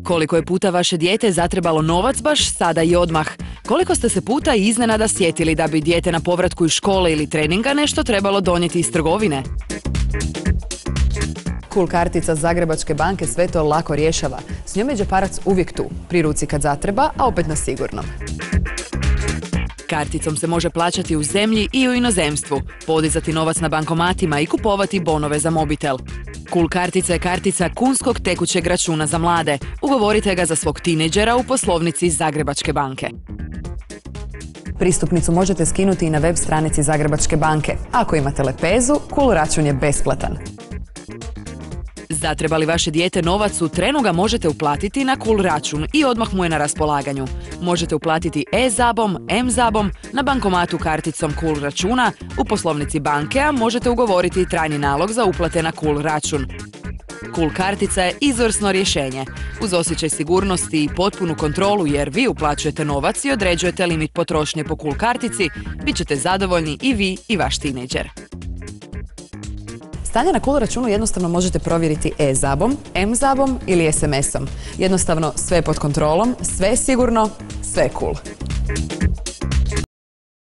Koliko je puta vaše dijete zatrebalo novac baš sada i odmah? Koliko ste se puta iznenada sjetili da bi dijete na povratku iz škole ili treninga nešto trebalo donijeti iz trgovine? Cool kartica Zagrebačke banke sve to lako rješava. S njom je džeparac uvijek tu, pri ruci kad zatreba, a opet na sigurnom. Karticom se može plaćati u zemlji i u inozemstvu, podizati novac na bankomatima i kupovati bonove za mobitel. Cool kartica je kartica kunskog tekućeg računa za mlade. Ugovorite ga za svog tinejdžera u poslovnici Zagrebačke banke. Pristupnicu možete skinuti i na web stranici Zagrebačke banke. Ako imate lepezu, Cool račun je besplatan. Zatreba li vaše dijete novac, u trenu ga možete uplatiti na Cool račun i odmah mu je na raspolaganju. Možete uplatiti e-zabom, m-zabom, na bankomatu karticom Cool računa, u poslovnici banke, a možete ugovoriti i trajni nalog za uplate na Cool račun. Cool kartica je izvrsno rješenje. Uz osjećaj sigurnosti i potpunu kontrolu jer vi uplaćujete novac i određujete limit potrošnje po Cool kartici, bit ćete zadovoljni i vi i vaš tinejdžer. Stanje na Cool računu jednostavno možete provjeriti e-zabom, m-zabom ili SMS-om. Jednostavno sve pod kontrolom, sve je sigurno, sve je cool.